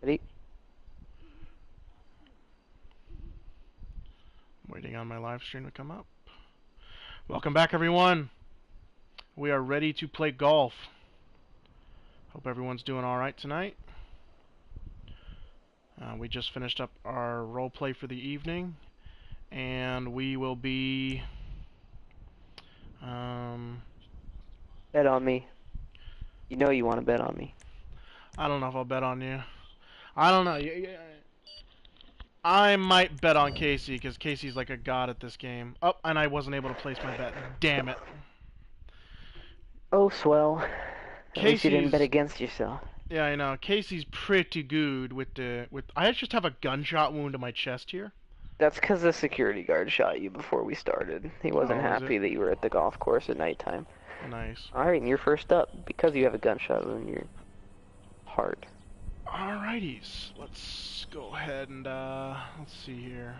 Ready? Waiting on my live stream to come up. Welcome back, everyone. We are ready to play golf. Hope everyone's doing all right tonight. We just finished up our role play for the evening, and we will be. Bet on me. You know you want to bet on me. I don't know if I'll bet on you. I don't know. I might bet on Casey because Casey's like a god at this game. Oh, and I wasn't able to place my bet. Damn it. Oh, swell. At least you didn't bet Casey's. against yourself. Yeah, I know. Casey's pretty good with the I just have a gunshot wound to my chest here. That's because the security guard shot you before we started. He wasn't Oh, is it? happy that you were at the golf course at nighttime. Nice. Alright, and you're first up. Because you have a gunshot wound in your heart. Alrighties. Let's go ahead and let's see here.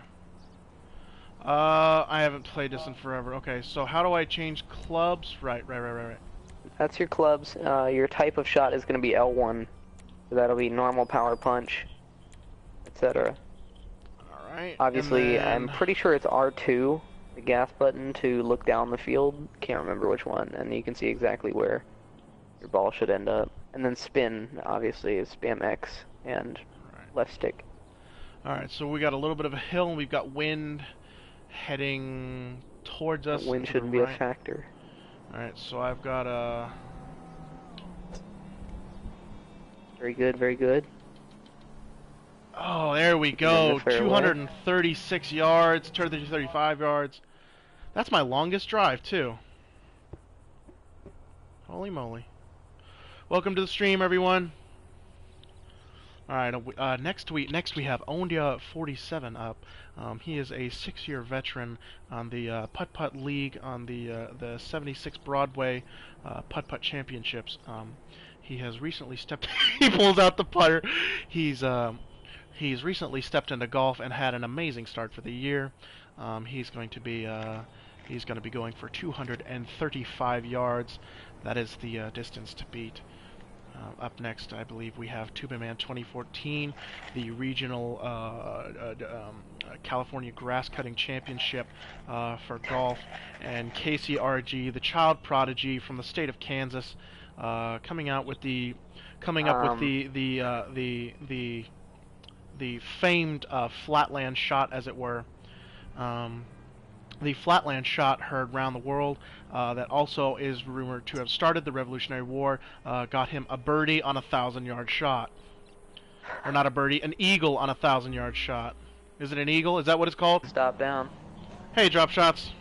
I haven't played this in forever. Okay, so how do I change clubs? Right. That's your clubs. Your type of shot is going to be L1. So that'll be normal, power punch, etc. Alright. Obviously, then... I'm pretty sure it's R2, the gas button, to look down the field. Can't remember which one. And you can see exactly where your ball should end up. And then spin, obviously, is spam X and left stick. Alright, so we got a little bit of a hill, and we've got wind heading towards us. The wind shouldn't be a factor. Alright, so I've got a... Very good, very good. Oh, there we go. 236 yards, 35 yards. That's my longest drive, too. Holy moly. Welcome to the stream, everyone. Alright, next we have Ondia47 up. He is a 6-year veteran on the Putt-Putt League on the 76 Broadway Putt-Putt Championships. He has recently stepped... he pulls out the putter. He's recently stepped into golf and had an amazing start for the year. He's going to be going for 235 yards. That is the distance to beat. Up next, I believe we have Tubeman 2014, the regional California Grass Cutting Championship for golf, and KCRG, the child prodigy from the state of Kansas, coming up with the famed flatland shot, as it were. The flatland shot heard round the world, that also is rumored to have started the Revolutionary War, got him a birdie on a 1,000-yard shot. Or not a birdie, an eagle on a 1,000-yard shot. Is it an eagle? Is that what it's called? Stop down. Hey, Drop Shots.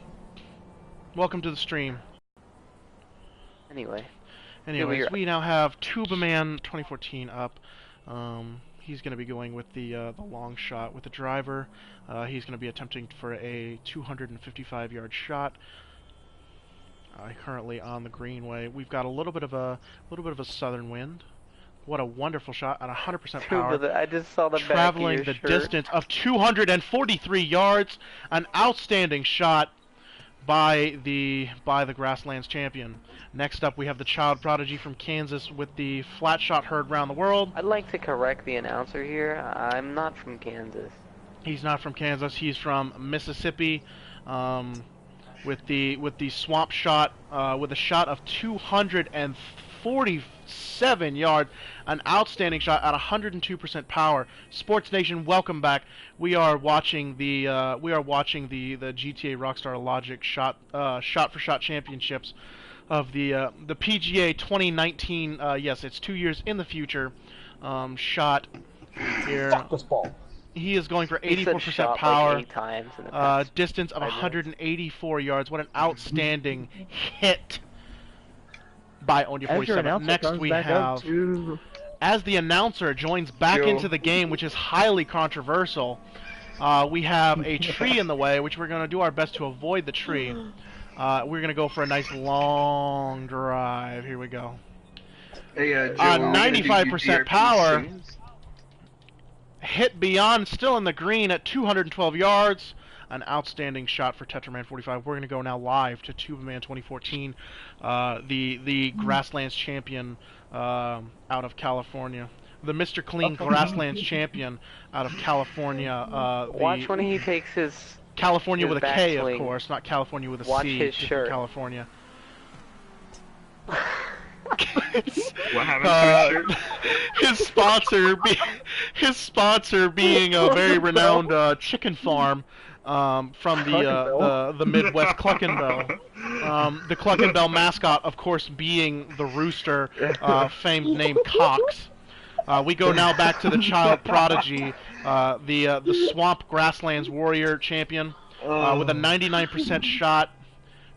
Welcome to the stream. Anyways, we now have Tubeman 2014 up. He's going to be going with the long shot with the driver. He's going to be attempting for a 255-yard shot. Currently on the greenway. We've got a little bit of a southern wind. What a wonderful shot at 100% power. I just saw the traveling back of your the distance of 243 yards. An outstanding shot by the Grasslands champion. Next up, we have the child prodigy from Kansas with the flat shot heard round the world. I'd like to correct the announcer here. I'm not from Kansas. He's not from Kansas. He's from Mississippi. With the swamp shot, with a shot of 247 yards, an outstanding shot at 102% power. Sports Nation, welcome back. We are watching the GTA Rockstar Logic shot for shot championships of the PGA 2019. Yes, it's 2 years in the future. Shot here. Fuck this ball. He is going for 84% power, like 8 times in the past distance of 184 yards. What an outstanding hit by Ondia47. Next we have, as the announcer joins back into the game, which is highly controversial, we have a tree in the way, which we're going to do our best to avoid the tree. We're going to go for a nice long drive. Here we go. Hey, Joe, 95% power. Hit beyond, still in the green at 212 yards. An outstanding shot for Tetraman45. We're going to go now live to Tubeman 2014, the Grasslands champion out of California. the Mr. Clean Grasslands champion out of California. Watch The when he takes his California with a K, of backswing. course, not California with a Watch C. his Different shirt. California. What happened to his shirt? His sponsor being a very renowned chicken farm from the Midwest, Cluckenbell. The Cluckenbell mascot, of course, being the rooster, famed name Cox. We go now back to the child prodigy, the Swamp Grasslands Warrior champion, with a 99% shot.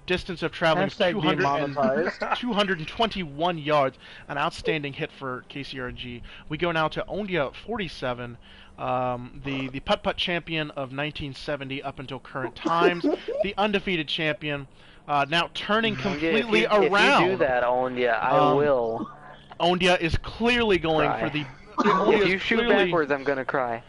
Distance of traveling of 221 yards. An outstanding hit for KCRG. We go now to Ondia 47, the putt-putt champion of 1970 up until current times. The undefeated champion, now turning completely around. If you do that, Ondia, I will. Ondia is clearly going for the... If you shoot backwards, I'm going to cry.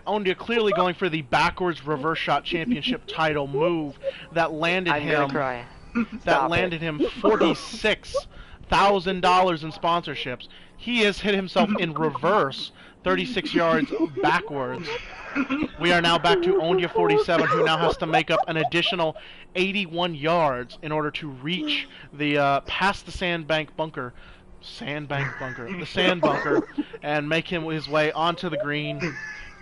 Ondia clearly going for the backwards reverse shot championship title move that landed him $46,000 in sponsorships. He has hit himself in reverse 36 yards backwards. We are now back to Ondia 47, who now has to make up an additional 81 yards in order to reach the past the sandbank bunker, the sand bunker, and make his way onto the green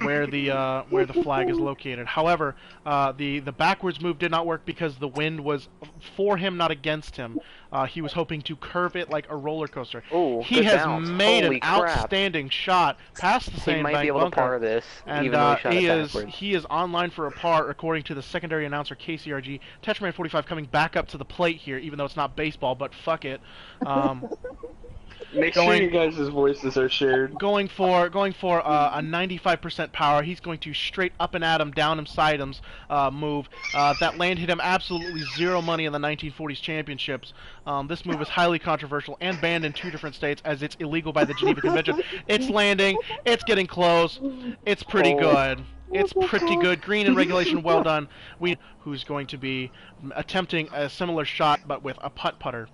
where the flag is located. However, the backwards move did not work because the wind was for him, not against him. He was hoping to curve it like a roller coaster. Ooh, he has bounce. made Holy an crap. outstanding shot past the sandbank bunker. He might be able to par this, and even though he shot it backwards. he is online for a par, according to the secondary announcer KCRG. Tetchman 45 coming back up to the plate here, even though it's not baseball, but fuck it. Make sure you guys' voices are shared. Going for a 95% power. He's going to straight up and at him, down him, side him move. That landed him absolutely zero money in the 1940s championships. This move is highly controversial and banned in 2 different states as it's illegal by the Geneva Convention. It's landing. It's getting close. It's pretty good. It's pretty good. Green in regulation, well done. Who's going to be attempting a similar shot but with a putter.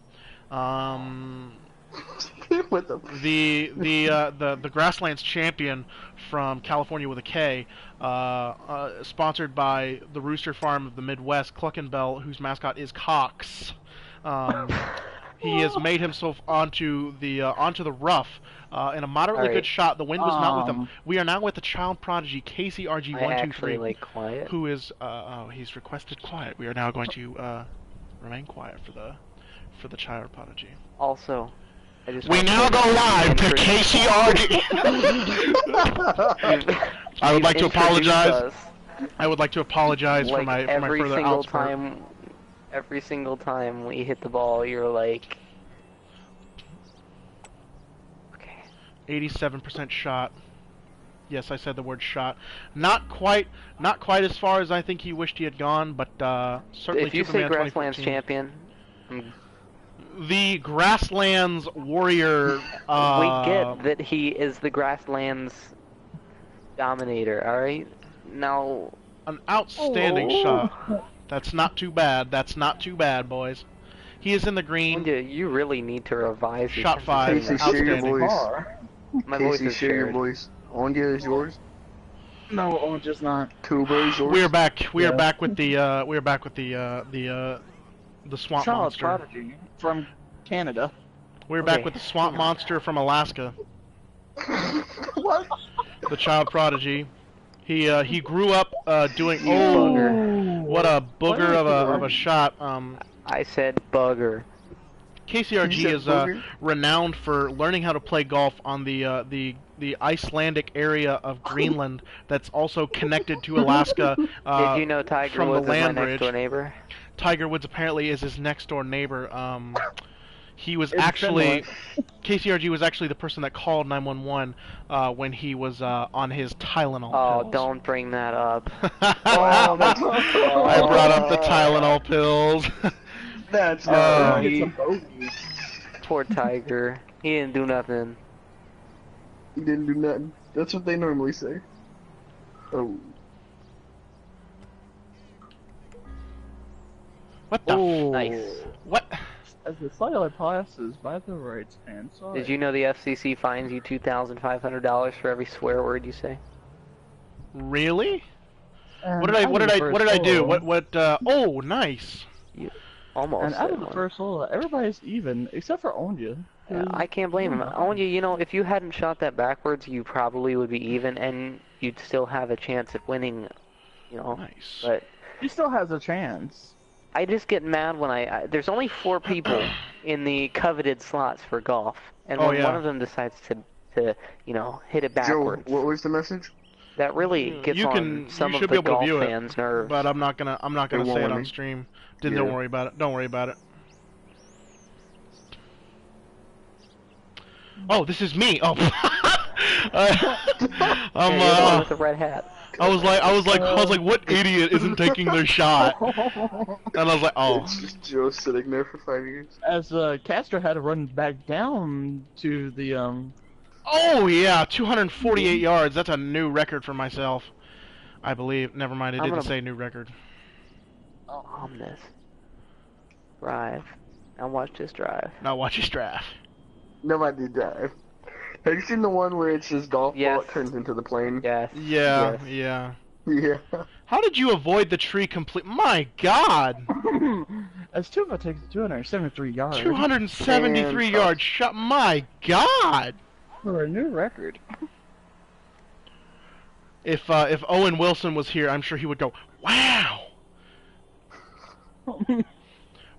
The Grasslands champion from California with a K, sponsored by the Rooster Farm of the Midwest, Cluckenbell, whose mascot is Cox. He has made himself onto the rough in a moderately good shot. The wind was not with him. We are now with the child prodigy KCRG123, who is he's requested quiet. We are now going to remain quiet for the child prodigy. Also, we now go live to KCRG. I would like to apologize. I would like to apologize for my further outspurt. Every single time we hit the ball, you're like, okay. 87% shot. Yes, I said the word shot. Not quite as far as I think he wished he had gone, but certainly. If you say Grasslands champion. The Grasslands Warrior. We get that he is the Grasslands dominator, alright? Now... An outstanding shot. That's not too bad. That's not too bad, boys. He is in the green. You really need to revise your Shot 5. Casey, share your voice. My voice Casey, is share your shared. voice. Ondia is yours. No, Ondia's not. Tuba is yours. We are back. We are back with the swamp Child monster prodigy from Canada. We're back with the swamp monster from Alaska. What? The child prodigy. He grew up doing. Bugger. What a booger of a shot. I said bugger. KCRG is renowned for learning how to play golf on the Icelandic area of Greenland that's also connected to Alaska. Did you know Tiger from Woods the is my land next bridge. door neighbor? Tiger Woods apparently is his next door neighbor. He was actually KCRG was actually the person that called 911 when he was on his Tylenol pills. Oh, don't bring that up. Oh, that's I brought up the Tylenol pills. That's not right. Poor Tiger. He didn't do nothing. He didn't do nothing. That's what they normally say. Oh. What the? Nice. What? As the cellular passes by the right hand side. Did you know the FCC fines you $2,500 for every swear word you say? Really? And What did I out of the what first did I do? hole- Oh, nice. You And almost out said of the one. first hole, everybody's even, except for Onja. Yeah, I can't blame him. Only, you know, if you hadn't shot that backwards, you probably would be even, and you'd still have a chance at winning, you know. Nice. But He still has a chance. I just get mad when there's only 4 people in the coveted slots for golf, and Oh, when yeah. one of them decides to you know, hit it Joe, backwards, what was the message? that really gets you on some you of should the be able to golf view it, fans' nerves. but I'm not gonna It say won't it let on me. stream. Yeah. Don't worry about it. Don't worry about it. Oh, this is me. Oh, Yeah, you're the one with the red hat. I was like, what idiot isn't taking their shot? And I was like, oh, It's just Joe sitting there for 5 years. As Castro had to run back down to the oh yeah, 248 yards. That's a new record for myself, I believe. Never mind, it I'm didn't gonna- say new record. Omnis. Drive. Now watch this drive. Now watch his draft. No, I did dive. Have you seen the one where it's just golf ball, Yes. it turns into the plane? Yes. Yeah, Yes. yeah. Yeah. How did you avoid the tree complete? My God! as Tuva takes 273 yards 273 And yard shot. My God! for a new record. If Owen Wilson was here, I'm sure he would go, wow,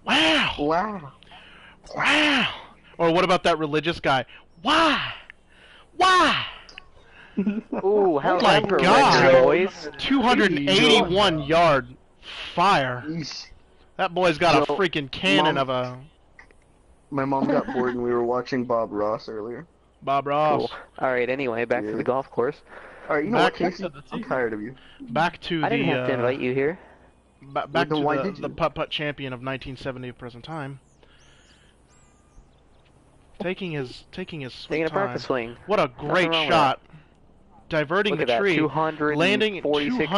wow, Wow. wow. Or what about that religious guy? Why? Why? Ooh, how's my that for God. retro, boys? 281 yard fire. Yeesh. That boy's got a Joe, freaking cannon Mom- of a My mom got bored and we were watching Bob Ross earlier. Bob Ross. Cool. Alright, anyway, back to Yeah. the golf course. Alright, you know Back what, Casey? to the I'm TV. tired of you. Back to I didn't have to invite you here. back Then to why the, did the you? putt-putt champion of 1970 at present time. Taking his sweet Taking a time. practice swing. What a great wrong with shot. Diverting Look the at that, tree. 246 Landing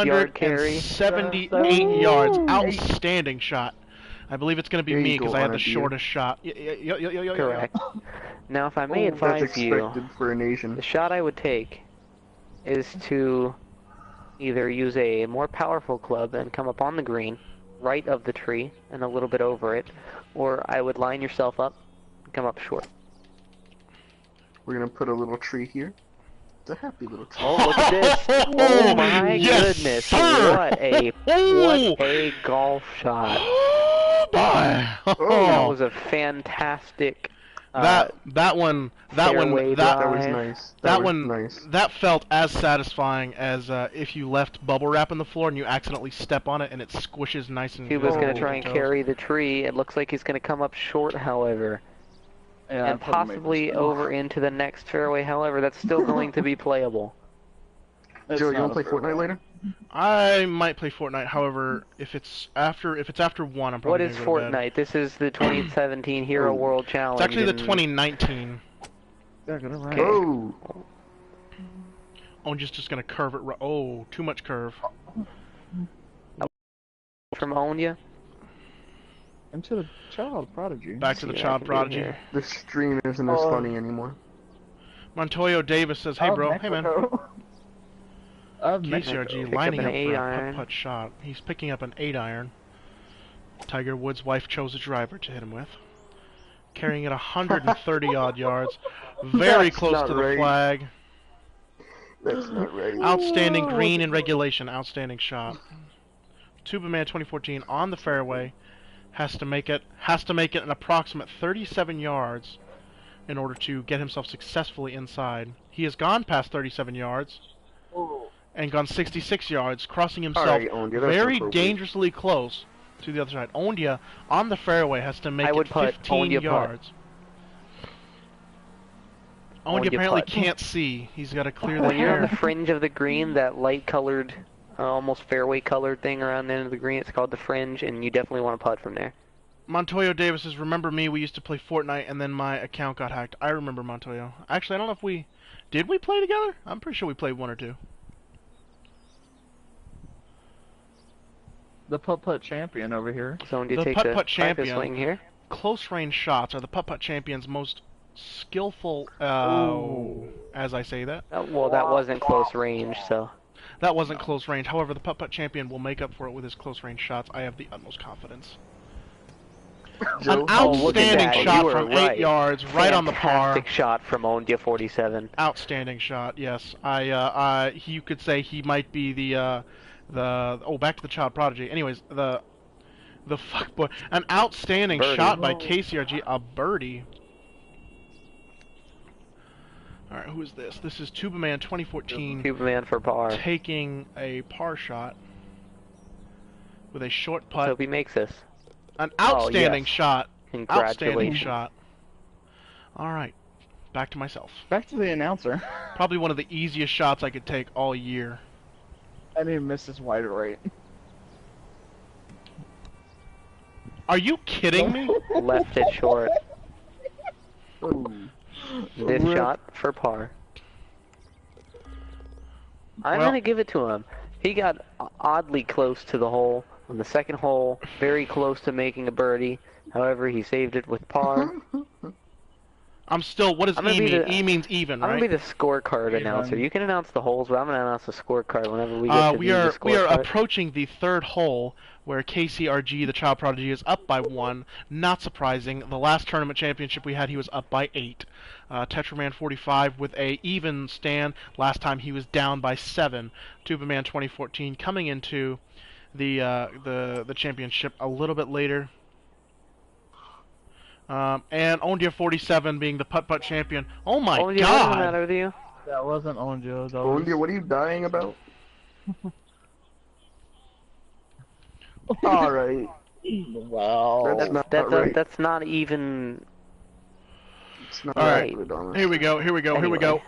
yard carry. 278 yards. Outstanding shot. I believe it's going to be There you me because go, I had the Anna, dear. shortest shot. Yo. Correct. Now, if I may That's advise you, expected for an Asian. the shot I would take is to either use a more powerful club and come up on the green, right of the tree, and a little bit over it, or I would line yourself up and come up short. We're gonna put a little tree here. It's a happy little tree. Oh, look at this! Oh my Yes, goodness! sir. What a golf shot! Oh, boy. That was a fantastic. that one fairway That was drive. nice. That was one, nice. that felt as satisfying as if you left bubble wrap on the floor and you accidentally step on it and it squishes nice and. Cuba's good going on to try and your toes. carry the tree. It looks like he's going to come up short, however, Yeah, and possibly over into the next fairway. However, that's still going to be playable. Joe, you wanna play Fortnite later? I might play Fortnite. However, if it's after 1, I'm probably What is gonna go to bed. Fortnite? This is the 2017 Hero Oh. World Challenge. It's actually the and 2019. They're gonna run. Oh! Oh, I'm just gonna curve it. Oh, too much curve. From Onya. Into the child prodigy. Back to the See what I child can do prodigy. here. The stream isn't as funny anymore. Montoyo Davis says, "Hey, bro. Hey, man." KCRG Pick lining up up an for 8 a iron. putt-putt shot. He's picking up an 8 iron. Tiger Woods' wife chose a driver to hit him with. Carrying it 130 odd yards. Very That's close not to the right. flag. That's not right. Outstanding green in regulation. Outstanding shot. Tuba Man 2014 on the fairway. Has to make it an approximate 37 yards in order to get himself successfully inside. He has gone past 37 yards and gone 66 yards, crossing himself Alright, Onya, that's very appropriate. dangerously close to the other side. Ondia on the fairway has to make I would it putt. 15 Ondia putt. yards. Ondia Ondia apparently putt. can't see. He's got to clear the When you're on the hair. fringe of the green, that light-colored, almost fairway-colored thing around the end of the green, it's called the fringe, and you definitely want to putt from there. Montoyo Davis says, "Remember me? We used to play Fortnite, and then my account got hacked." I remember Montoyo. Actually, I don't know if we did. We play together? I'm pretty sure we played 1 or 2. The putt-putt champion over here. So when do you The take the putt-putt practice champion. swing here? close range shots are the putt-putt champion's most skillful, Ooh. as I say that. Well, that wasn't close range, so. That wasn't close range. However, the putt-putt champion will make up for it with his close range shots. I have the utmost confidence. Joe, An outstanding that. shot You were from right. 8 yards, right on the par. Fantastic shot from Ondia47. Outstanding shot. Yes, you could say he might be the back to the child prodigy. Anyways, the fuck boy, an outstanding Birdie. shot by KCRG, a birdie. All right, who is this? This is Tubaman 2014. Tubaman for par. Taking a par shot with a short Let's putt. hope he makes this. An outstanding yes. shot. Outstanding Congratulations. shot. All right, back to myself. Back to the announcer. Probably one of the easiest shots I could take all year. I didn't miss this wide right. Are you kidding me? Left it short. Ooh. This shot for par. I'm Well- gonna give it to him. He got oddly close to the hole on the second hole, very close to making a birdie. However, he saved it with par. I'm still. What does I'm gonna E be mean? the- E means even, I'm right? gonna be the scorecard Even. announcer. You can announce the holes, but I'm gonna announce the scorecard whenever we get to we the are scorecard. approaching the third hole where KCRG, the child prodigy, is up by 1. Not surprising. The last tournament championship we had, he was up by 8. Tetraman 45 with a even stand. Last time he was down by 7. Tubaman 2014 coming into the championship a little bit later. And Ondia 47 being the putt-putt champion. Oh my Oh, yeah, what is the god! matter with you? That wasn't Onjo. That was... Olivia, what are you dying about? Alright. Wow. That's not right. That's not even. It's not All right, right. Adonis. Here we go, here we go, here we go.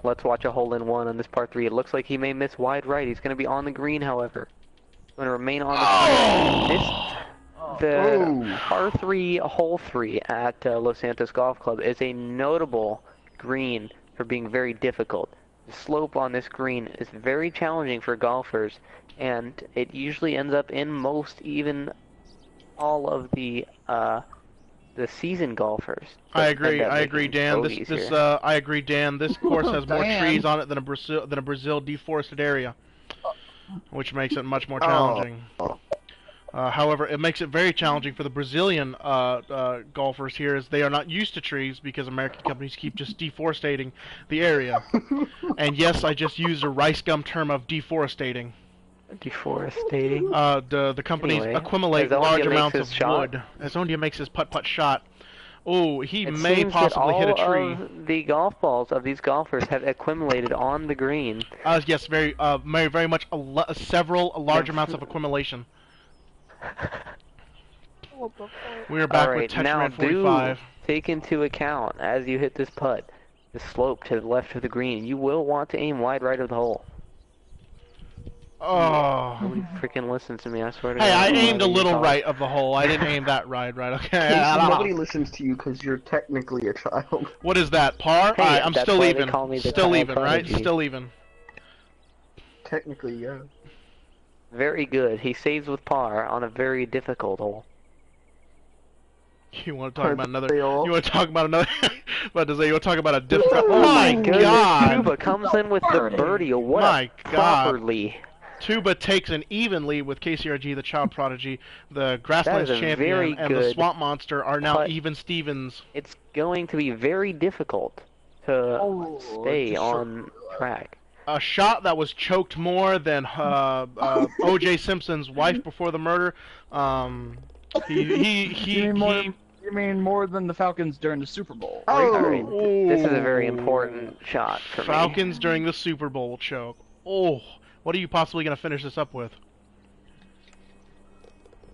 Let's watch a hole-in-one on this par 3. It looks like he may miss wide right. He's going to be on the green, however. He's going to remain on the green. The Oh. par 3, hole 3 at Los Santos Golf Club is a notable green for being very difficult. The slope on this green is very challenging for golfers, and it usually ends up in most, even all of the seasoned golfers. I that end up agree, making Dan. bogeys here. I agree, Dan. This course has more Dan. trees on it than a Brazil deforested area, which makes it much more Oh. challenging. However, it makes it very challenging for the Brazilian golfers here, as they are not used to trees because American companies keep just deforestating the area. And yes, I just used a rice gum term of deforestating. Deforestating. The companies Anyway, accumulate as Ondia large makes amounts his of shot. wood. As Ondia makes his putt-putt shot. Oh, he It may seems possibly that hit a all tree. of the golf balls of these golfers have accumulated on the green. Yes, very much several large amounts of accumulation. We are back with Alright, now Tetraman 45. do take into account, as you hit this putt, the slope to the left of the green. You will want to aim wide right of the hole. Oh. Nobody freaking listens to me, I swear to Hey, God. I don't know aimed a what you're little talking- right of the hole. I didn't aim that right, okay? Casey, nobody listens to you because you're technically a child. What is that, par? Hey, Alright, I'm that's still why they even. call me the Still child even, right? prodigy. Still even. Technically, yeah. Very good. He saves with par on a very difficult hole. You want to talk about another? They all- You want to talk about another? About to say, you want to talk about a difficult? Oh My goodness, God! Tuba comes in with the birdie. What My a God. properly. Tuba takes an even lead with KCRG, the child prodigy, the grasslands That is a champion, very and the good swamp monster are now putt. even Stevens. It's going to be very difficult to stay on track. A shot that was choked more than O.J. Simpson's wife before the murder. You mean more than the Falcons during the Super Bowl? Oh! Alright, this is a very important shot for me. Falcons during the Super Bowl choke. Oh, what are you possibly going to finish this up with?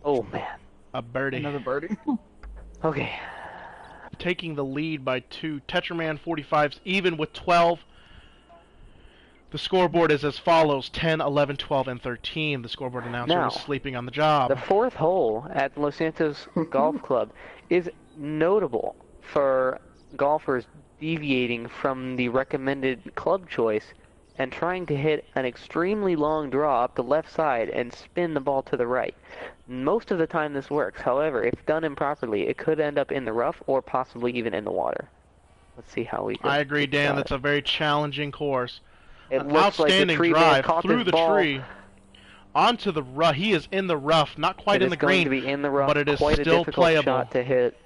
Oh man. A birdie. Another birdie? Okay. Taking the lead by 2. Tetraman 45's even with 12. The scoreboard is as follows: 10, 11, 12, and 13. The scoreboard announcer Now, is sleeping on the job. The fourth hole at Los Santos Golf Club is notable for golfers deviating from the recommended club choice and trying to hit an extremely long draw up the left side and spin the ball to the right. Most of the time this works. However, if done improperly, it could end up in the rough or possibly even in the water. Let's see how we go. I agree, Dan. That's a very challenging course. It An looks like the outstanding tree man drive caught through this the ball. tree onto the rough. He is in the rough, not quite in the going green, to be in the rough, but it is quite still a difficult playable. shot to hit.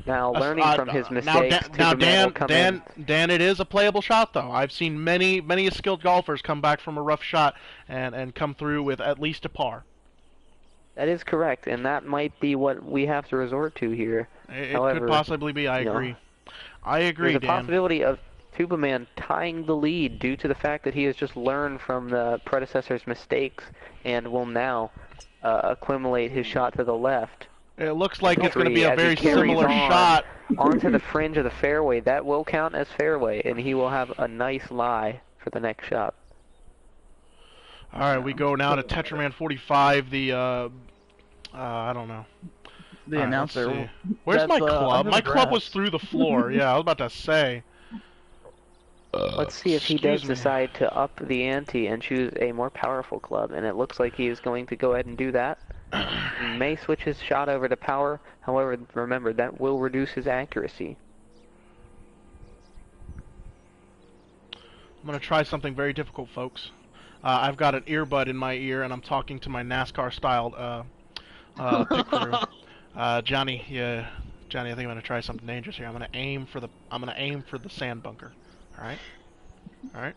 Now, learning from his mistakes, Dan, it is a playable shot, though. I've seen many skilled golfers come back from a rough shot and come through with at least a par. That is correct, and that might be what we have to resort to here. It could possibly be. I agree. I agree, Dan. There's a Dan. possibility of Tubaman tying the lead due to the fact that he has just learned from the predecessor's mistakes and will now accumulate his shot to the left. It looks like it's going to be a very similar shot. Onto the fringe of the fairway. That will count as fairway, and he will have a nice lie for the next shot. All right, we go now to Tetraman 45, the, I don't know. The announcer. Where's my club? My club was through the floor. Yeah, I was about to say. Let's see if he does decide to up the ante and choose a more powerful club, and it looks like he is going to go ahead and do that. He may switch his shot over to power, however, remember, that will reduce his accuracy. I'm going to try something very difficult, folks. I've got an earbud in my ear, and I'm talking to my NASCAR-styled pit crew. Johnny, I think I'm going to try something dangerous here. I'm going to aim for the sand bunker. All right.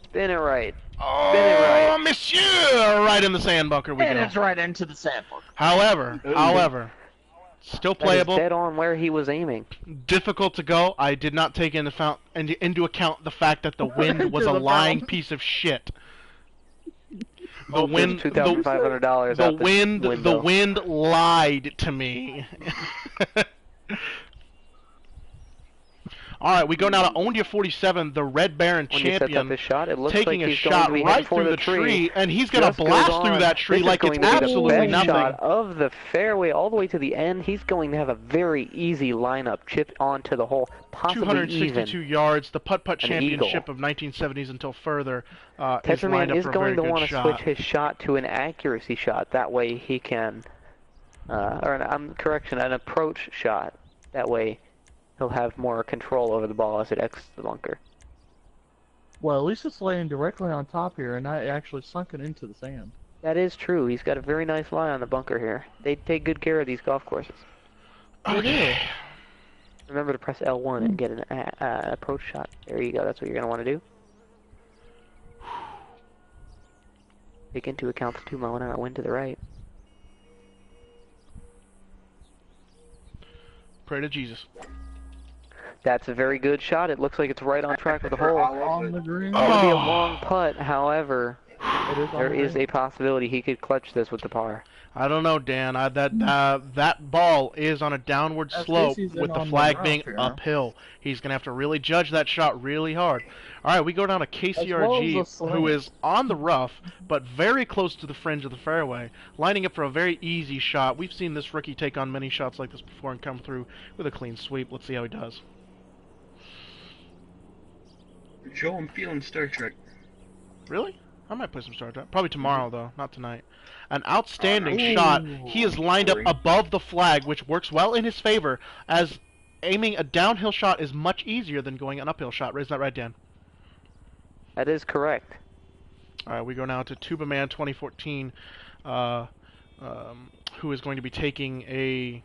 Spin it right. Oh, Spin it right. monsieur! Right in the sand bunker we go. And it's right into the sand bunker. However, still playable. That is dead on where he was aiming. Difficult to go. I did not take into account the fact that the wind was a lying piece of shit. The wind, $2,500. The wind lied to me. All right, we go now to Ondia 47, the Red Baron champion, taking a shot right through the tree, and he's going to blast through that tree like it's absolutely nothing. Shot of the fairway all the way to the end. He's going to have a very easy lineup, chip onto the hole, possibly 262 yards, the putt-putt championship of 1970s until further is lined up for a very good shot. Tetraman is going to want to switch his shot to an accuracy shot. That way he can, an approach shot. That way he'll have more control over the ball as it exits the bunker. Well, at least it's laying directly on top here and not actually sunken into the sand. That is true. He's got a very nice lie on the bunker here. They take good care of these golf courses. Okay. Remember to press L1 and get an approach shot. There you go. That's what you're going to want to do. Take into account the 2-mile-an-hour wind to the right. Pray to Jesus. That's a very good shot. It looks like it's right on track with the hole. On the green. It's going to be a long putt. However, there is a possibility he could clutch this with the par. I don't know, Dan. That ball is on a downward slope with the flag being uphill. He's going to have to really judge that shot really hard. All right, we go down to KCRG, who is on the rough, but very close to the fringe of the fairway, lining up for a very easy shot. We've seen this rookie take on many shots like this before and come through with a clean sweep. Let's see how he does. Joe, I'm feeling Star Trek. Really? I might play some Star Trek. Probably tomorrow, though, not tonight. An outstanding shot. He is lined up above the flag, which works well in his favor, as aiming a downhill shot is much easier than going an uphill shot. Is that right, Dan? That is correct. All right, we go now to Tubaman 2014, who is going to be taking a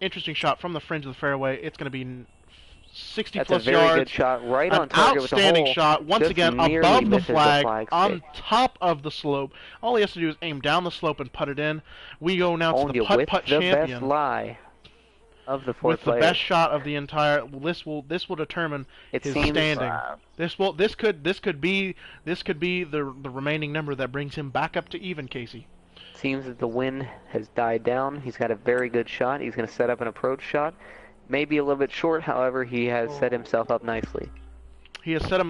interesting shot from the fringe of the fairway. It's going to be 60 plus yards. That's a very good shot, right on target with the hole. Outstanding shot, once again above the flag, on top of the slope. All he has to do is aim down the slope and putt it in. We go now to the putt-putt champion. The best lie of the fourth player. With the best shot of the entire. This will determine his standing. This could be the remaining number that brings him back up to even, Casey. Seems that the wind has died down. He's got a very good shot. He's going to set up an approach shot. Maybe a little bit short, however, he has set himself up nicely. He has set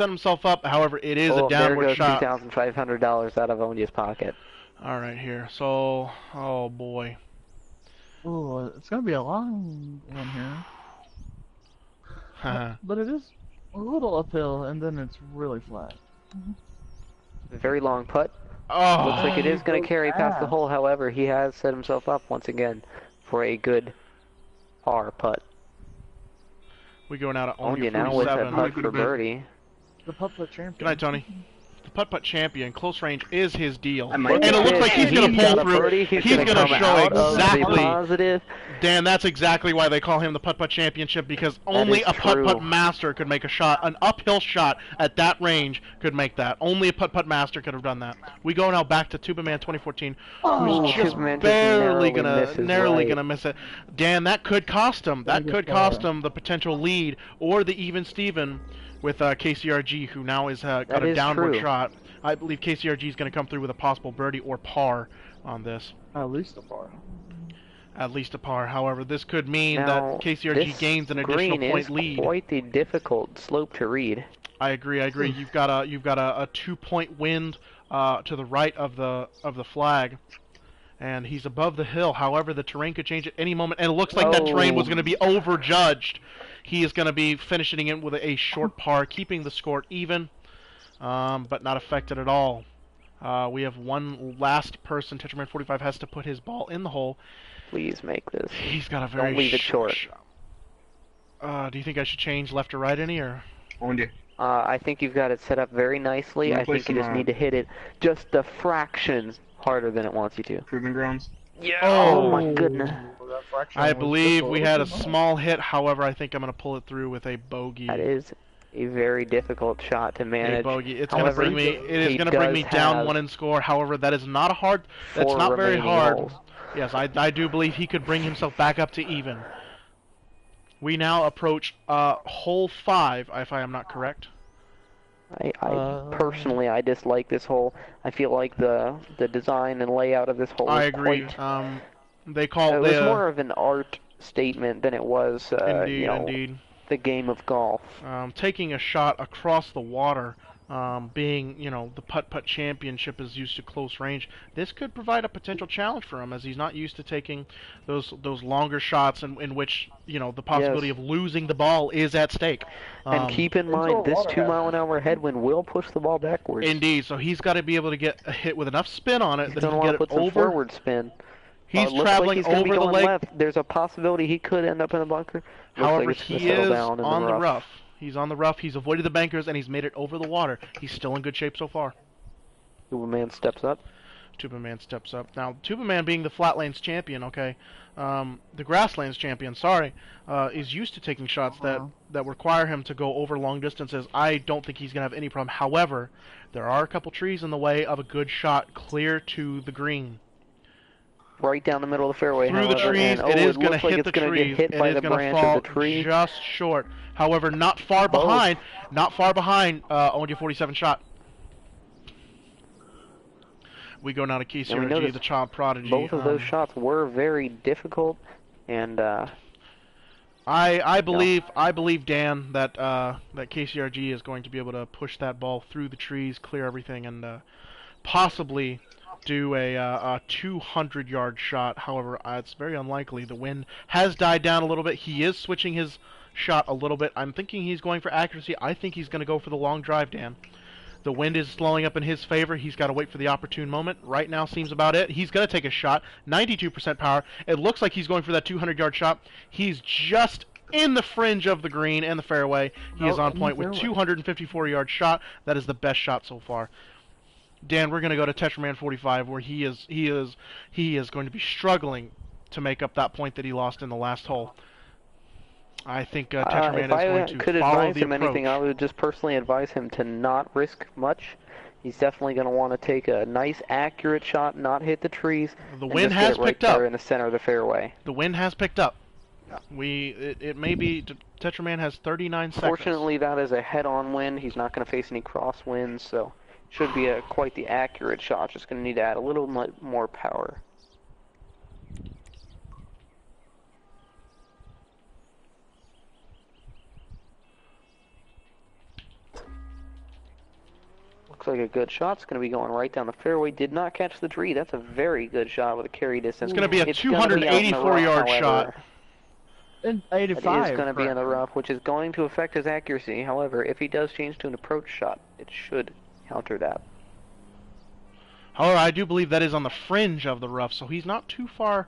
himself up, however, it is a downward shot. There goes $2,500 out of Ondia's pocket. All right, here. So, oh boy. Oh, it's gonna be a long one here. But it is a little uphill, and then it's really flat. Very long putt. Oh, Looks like it is going to carry past the fast. hole. However, he has set himself up once again for a good par putt. we go now to Only Ondia now with a 47. putt Go to for bed. birdie. The putt-putt champion. Good night, Tony. The putt-putt champion, close range is his deal. I might And get it looks this. like he's going to got pull a through. birdie. He's He's going to going to come show out of the exactly. positive. Dan, that's exactly why they call him the putt-putt championship, because only is a putt-putt true. master could make a shot. An uphill shot at that range could make that. Only a putt-putt master could have done that. We go now back to Tuberman 2014, Ooh, who's just Tuberman just barely narrowly gonna miss it. Dan, that could cost him. That could cost him the potential lead or the even Steven with KCRG, who now is got That a is downward true. shot. I believe KCRG is going to come through with a possible birdie or par on this. At least a par. At least a par. However, this could mean Now, that KCRG this gains an additional green point is lead. quite the difficult slope to read. I agree. You've got a 2-point wind to the right of the flag, and he's above the hill. However, the terrain could change at any moment, and it looks like that terrain was going to be overjudged. He is going to be finishing it with a short par, keeping the score even, but not affected at all. We have one last person. Tetraman 45 has to put his ball in the hole. Please make this. He's got a very Don't leave it short. Do you think I should change left or right any, or? Ondia. I think you've got it set up very nicely. You wanna I play think you just some, need to hit it just a fraction harder than it wants you to. Proving grounds. Yeah. Oh. Oh my goodness. I believe we had a small hit. However, I think I'm going to pull it through with a bogey. That is a very difficult shot to A manage. bogey. It's going to However, bring me. It is he going to bring me does down have one in score. However, that is not a hard. That's 4 not very remaining hard. holes. Yes, I do believe he could bring himself back up to even. We now approach hole 5, if I am not correct. I personally, I dislike this hole. I feel like the design and layout of this hole I is agree. quite. They call It was more of an art statement than it was, indeed, you know, indeed. the game of golf. Taking a shot across the water, being, you know, the putt-putt championship is used to close range. This could provide a potential challenge for him, as he's not used to taking those longer shots in which, you know, the possibility Yes. of losing the ball is at stake. And keep in mind, this 2-mile-an-hour headwind will push the ball backwards. Indeed, so he's got to be able to get a hit with enough spin on it He's that he going to can want get to it put some over. forward spin. He's Looks traveling like he's gonna over be the going leg. left. There's a possibility he could end up in a bunker. Looks However, like it's gonna he settle is down in on the rough. He's on the rough. He's avoided the bankers, and he's made it over the water. He's still in good shape so far. Superman steps up. Tuberman steps up. Now, Tuberman being the Flatlands champion, okay, the Grasslands champion, sorry, is used to taking shots that require him to go over long distances. I don't think he's going to have any problem. However, there are a couple trees in the way of a good shot clear to the green. Right down the middle of the fairway. Through the however, trees, and, it is it going to looks like hit it's the gonna trees. get hit It by is the going to branch fall of the tree. just short. However, not far behind. Not far behind. Only a 47 shot. We go now to KCRG, the child prodigy. Both of those shots were very difficult, and I believe Dan that that KCRG is going to be able to push that ball through the trees, clear everything, and possibly do a 200-yard shot. However, it's very unlikely. The wind has died down a little bit. He is switching his shot a little bit. I'm thinking he's going for accuracy. I think he's going to go for the long drive, Dan. The wind is slowing up in his favor. He's got to wait for the opportune moment. Right now seems about it. He's going to take a shot. 92% power. It looks like he's going for that 200-yard shot. He's just in the fringe of the green and the fairway. He is on point with 254-yard shot. That is the best shot so far. Dan, we're going to go to Tetraman 45, where he is going to be struggling to make up that point that he lost in the last hole. I think Tetraman is going to could follow advise the him approach. anything, I would just personally advise him to not risk much. He's definitely going to want to take a nice, accurate shot, not hit the trees. The and wind just has get it right picked up. there in the center of the fairway. The wind has picked up. It may be Tetraman has 39 seconds. Fortunately, that is a head-on wind. He's not going to face any crosswinds, so should be quite the accurate shot. Just going to need to add a little more power. Looks like a good shot. It's going to be going right down the fairway. Did not catch the tree. That's a very good shot with a carry distance. It's going to be a It's gonna be out in the rough, 284-yard however. shot. In That 85. is going to be in the correct. rough, which is going to affect his accuracy. However, if he does change to an approach shot, it should counter that. However, I do believe that is on the fringe of the rough, so he's not too far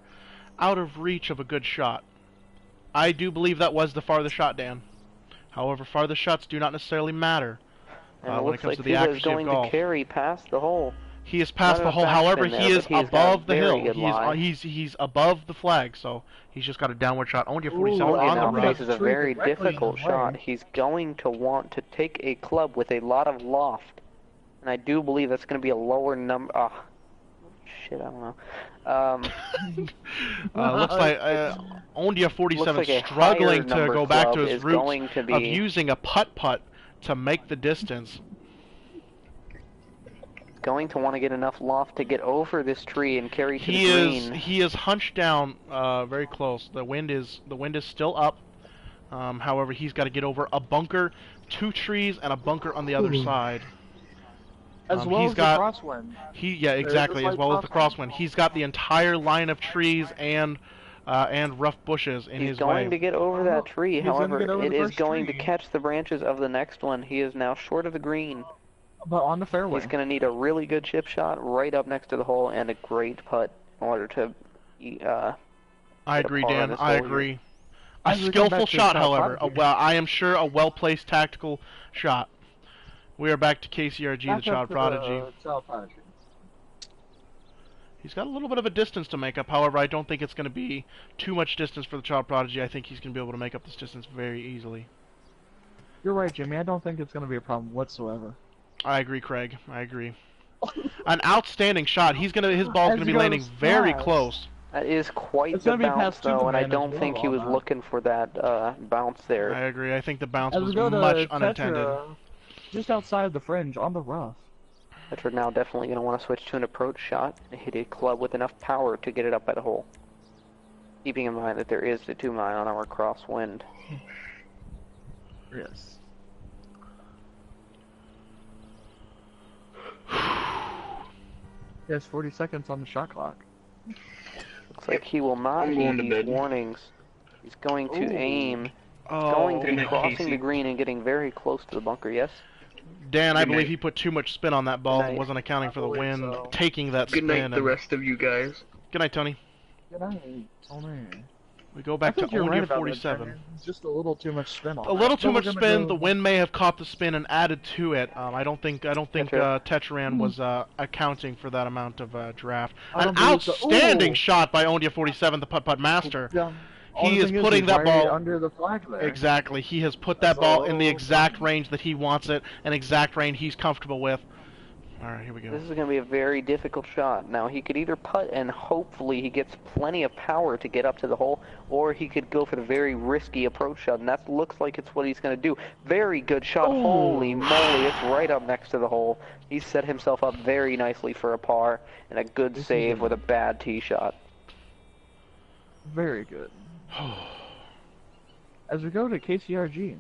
out of reach of a good shot. I do believe that was the farthest shot, Dan. However, farthest shots do not necessarily matter And it when it looks comes like to the Tuba is accuracy of going to golf. carry past the hole. He is past Not the enough hole. However, backspin there, he is but he's got a above the very hill. good lie. He's above the flag, so he's just got a downward shot. Only a 47 Only on the now rough. faces a very difficult shot. He's going to want to take a club with a lot of loft, and I do believe that's going to be a lower number. Oh, shit, I don't know. Looks like Ondia 47 Looks like a struggling higher to go number back to club his is roots going to be of using a putt-putt to make the distance. Going to want to get enough loft to get over this tree and carry to the green. He is hunched down very close. The wind is still up. However, he's got to get over a bunker, 2 trees, and a bunker on the other side. As well he's as got, the crosswind. Exactly, as well as the crosswind. He's got the entire line of trees and rough bushes in his way. He's going to get over that tree. He's gonna However, get over it the is first going to tree. catch the branches of the next one. He is now short of the green. But on the fairway. He's going to need a really good chip shot right up next to the hole and a great putt in order to I agree, Dan. I agree. A As we go skillful back to shot, the however. prodigy. I am sure a well-placed tactical shot. We are back to KCRG, Back the Child up to Prodigy. the Child Prodigy. He's got a little bit of a distance to make up. However, I don't think it's going to be too much distance for the Child Prodigy. I think he's going to be able to make up this distance very easily. You're right, Jimmy. I don't think it's going to be a problem whatsoever. I agree, Craig. I agree. An outstanding shot. His ball's going to be landing very close. That is quite It's the gonna be bounce, past though, and I Superman as don't well think he on was that. looking for that bounce there. I agree. I think the bounce As was we go to much unintended. Tetra, just outside the fringe, on the rough. But we're now definitely going to want to switch to an approach shot and hit a club with enough power to get it up by the hole. Keeping in mind that there is the 2-mile-an-hour crosswind. Yes. He has 40 seconds on the shot clock. Looks like he will not I'm heed going to these bed. warnings. He's going to aim. Oh, Going to Good be night, crossing Casey. the green and getting very close to the bunker, yes? Dan, I Good believe night. he put too much spin on that ball Good and night. wasn't accounting for the believe wind so. taking that Good spin. night, the and- rest of you guys. Good night, Tony. Good night, Tony. We go I back to think you're Ondia right about that, 47. Jimmy. It's just a little too much spin on A little that. too So we're much gonna spin. go- The wind may have caught the spin and added to it. I don't think Tetraran was accounting for that amount of draft. I An don't believe so. outstanding Ooh. shot by Ondia 47, the putt master. Yeah. He is Only thing putting he's that right ball under the flag there. exactly. He has put that That's ball in the all. exact range that he wants it, an exact range he's comfortable with. All right, here we go. This is going to be a very difficult shot. Now, he could either putt and hopefully he gets plenty of power to get up to the hole, or he could go for the very risky approach shot, and that looks like it's what he's going to do. Very good shot. Ooh. Holy moly, it's right up next to the hole. He set himself up very nicely for a par and a good This is save a- with a bad tee shot. Very good. As we go to KCRG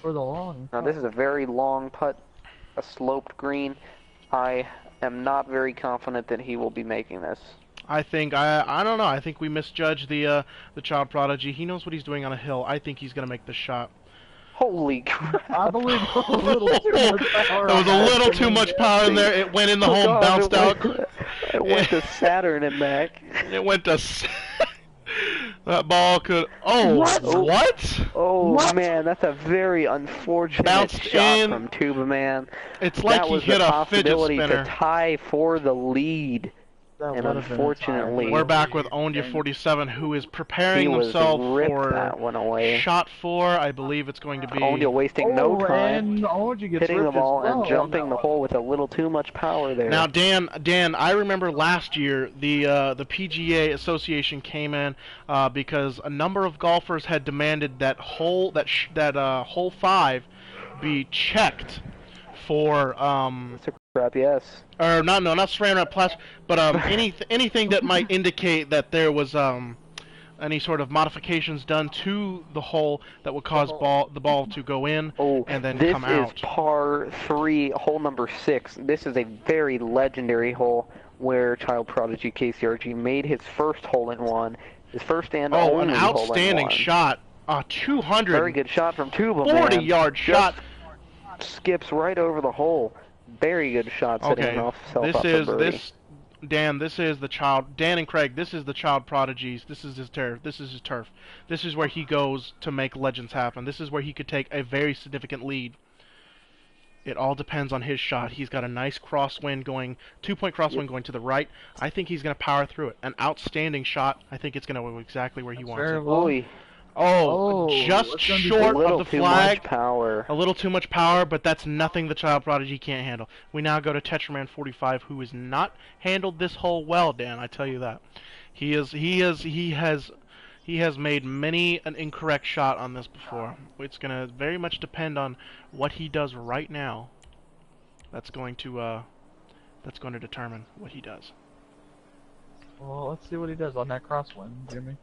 for the long. Now, this is a very long putt, a sloped green. I am not very confident that he will be making this. I think I don't know. I think we misjudged the Child Prodigy. He knows what he's doing on a hill. I think he's gonna make the shot. Holy crap. I believe a little too much power. There was a on little that. too much power in there. It went in the Oh, hole, God, bounced out. It went to Saturn and back. It went to. That ball could. Oh, What? what? Oh What? man, that's a very unfortunate Bounced shot in. from Tuba Man. It's like that he was hit the a fidget possibility spinner. to tie for the lead. That And would have been a unfortunately- tie. We're back with Ondia 47, who is preparing He was himself ripped for that one away. shot 4. I believe it's going to be. Ondia wasting no Oh, time, and Ondia gets hitting the ripped as ball well. and jumping the hole with a little too much power there. Now, Dan, I remember last year the PGA Association came in because a number of golfers had demanded that hole 5 be checked for That's a crap, yes. or not saran wrap plastic, but anything that might indicate that there was any sort of modifications done to the hole that would cause the ball to go in Oh, and then this come is out. par 3, hole number 6. This is a very legendary hole where Child Prodigy KCRG made his first hole-in-one, His first and Oh, an only outstanding hole-in-one. shot. A 240 Very good shot from Tuba, man. yard shot. Skips right over the hole. Very good shot, setting Okay, himself this up is for birdie. this. Dan, this is the child. Dan and Craig, this is the child prodigies. This is his turf. This is his turf. This is where he goes to make legends happen. This is where he could take a very significant lead. It all depends on his shot. He's got a nice crosswind going, 2-point crosswind going to the right. I think he's going to power through it. An outstanding shot. I think it's going to go exactly where he wants it. Oy. Oh, just short of the flag. Much power. A little too much power, but that's nothing the child prodigy can't handle. We now go to Tetraman 45, who has not handled this hole well, Dan. I tell you that. He has made many an incorrect shot on this before. It's gonna very much depend on what he does right now. That's going to determine what he does. Well, let's see what he does on that crosswind, Jimmy.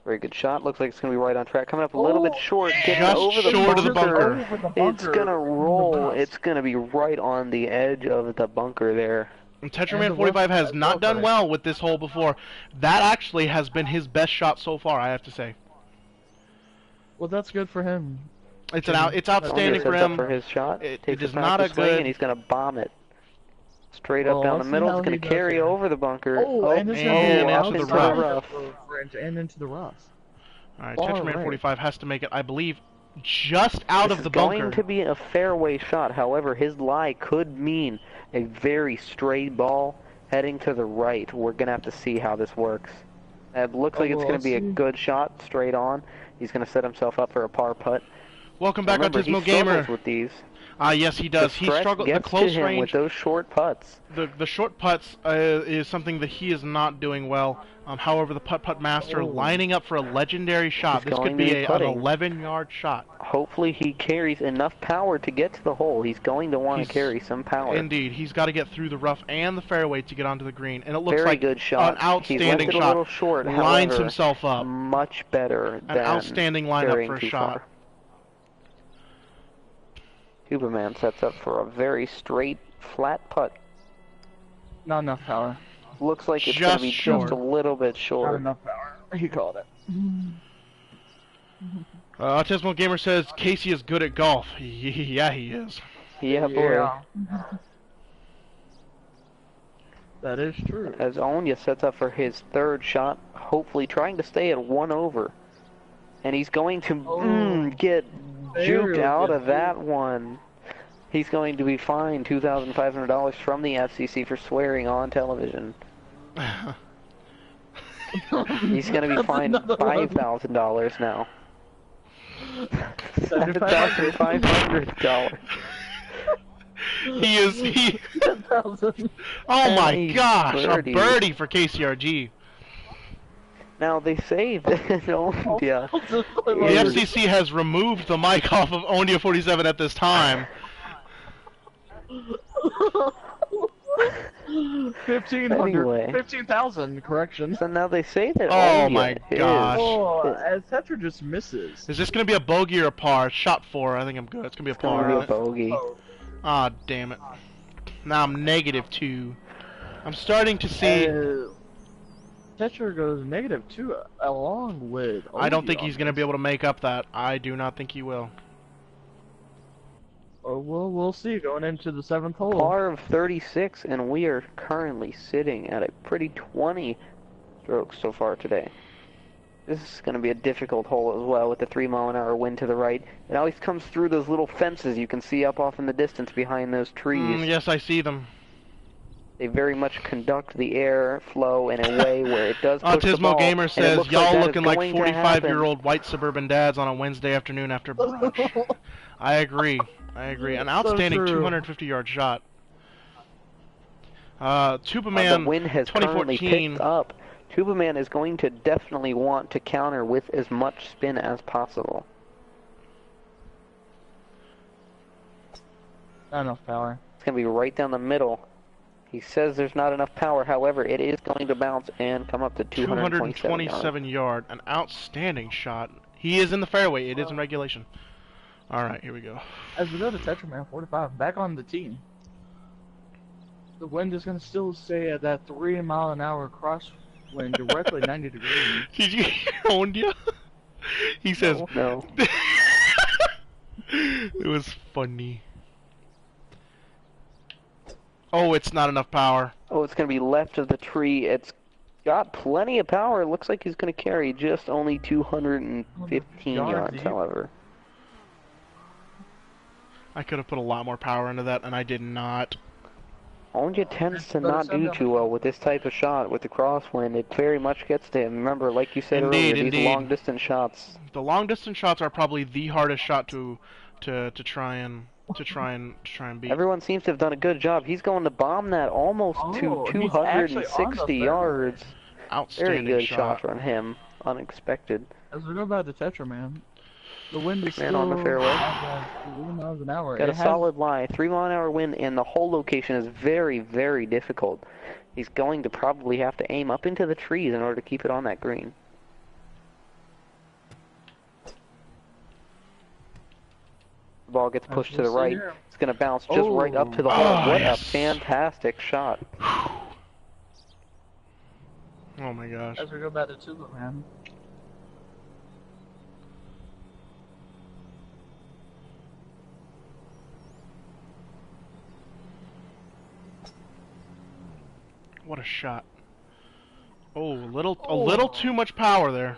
Very good shot. Looks like it's going to be right on track. Coming up a little bit short. Getting Just over the short of the bunker. bunker. It's going to roll. It's going to be right on the edge of the bunker there. And Tetraman 45 has not done well with this hole before. That actually has been his best shot so far, I have to say. Well, that's good for him. It's outstanding for him. For his shot. It Takes is a not a swing, good. and he's going to bomb it. Straight up down the middle. It's going to carry over the bunker. And into the rough. And into the rough. Alright, Tetraman 45 has to make it, I believe, just out of the bunker. It's going to be a fairway shot. However, his lie could mean a very straight ball heading to the right. We're going to have to see how this works. It looks like it's going to be a good shot straight on. He's going to set himself up for a par putt. Welcome back, Autismo Gamer. With these. Yes, he does. He struggled the close range with those short putts. The short putts is something that he is not doing well. However, the putt master lining up for a legendary shot. This could be an 11-yard shot. Hopefully, he carries enough power to get to the hole. He's going to want to carry some power. Indeed, he's got to get through the rough and the fairway to get onto the green, and it looks Very like good shot. An outstanding He's left it shot. A little short, lines however, himself up. Much better than an outstanding lineup for a shot. Superman sets up for a very straight, flat putt. Not enough power. Looks like it's going to be just a little bit short. Not enough power. He called it. Autismo Gamer says Casey is good at golf. Yeah, he is. Yeah, boy. That is true. As Onya sets up for his third shot, hopefully trying to stay at 1 over. And he's going to get juked out of that one. He's going to be fined $2,500 from the FCC for swearing on television. He's going to be fined $5,000 now. $7,500. He. Oh my gosh! A birdie for KCRG. Now they say that Ondia. The FCC has removed the mic off of Ondia 47 at this time. 15,000, correction. So now they say that Oh my gosh. As Tetra just misses. Is this going to be a bogey or a par? Shot 4, I think I'm good. It's going to be a par. It's going to be a bogey. Ah, damn it. Now I'm -2. I'm starting to see... Tetra goes -2 along with... I don't think he's going to be able to make up that. I do not think he will. Oh, well, we'll see going into the 7th hole. Par of 36, and we are currently sitting at a pretty 20 strokes so far today. This is going to be a difficult hole as well with the 3-mile-an-hour wind to the right. It always comes through those little fences you can see up off in the distance behind those trees. Yes, I see them. They very much conduct the air flow in a way where it does push the ball. Autismo Gamer says, y'all looking like 45-year-old white suburban dads on a Wednesday afternoon after brunch. I agree. I agree. An outstanding 250-yard shot. Tubaman, the wind has currently picked up. Tubaman is going to definitely want to counter with as much spin as possible. Not enough power. It's going to be right down the middle. He says there's not enough power. However, it is going to bounce and come up to 227 yard. An outstanding shot. He is in the fairway. It is in regulation. All right, here we go. As we go to Tetraman 45, back on the tee. The wind is going to still stay at that 3-mile-an-hour laying directly 90 degrees. Did you hear Ondia? He says, No. No. it was funny. Oh, it's not enough power. Oh, it's gonna be left of the tree. It's got plenty of power. It looks like he's gonna carry just only 215 yards, however. I could have put a lot more power into that, and I did not. Onja tends to not do too well with this type of shot, with the crosswind. It very much gets to him. Remember, like you said Indeed, earlier, indeed. these long-distance shots. The long-distance shots are probably the hardest shot to try and beat. Everyone seems to have done a good job. He's going to bomb that almost to 260 yards. Outstanding Very good shot from him. Unexpected. As we go back to Tetra, man. The wind is Man still on the fairway. 3 miles an hour. Got a solid lie. 3-mile-an-hour wind, and the whole location is very, very difficult. He's going to probably have to aim up into the trees in order to keep it on that green. The ball gets pushed to the right. It's going to bounce just right up to the hole. What a fantastic shot. Oh my gosh. As we go back to Tuba, man. What a shot. Oh, a little too much power there.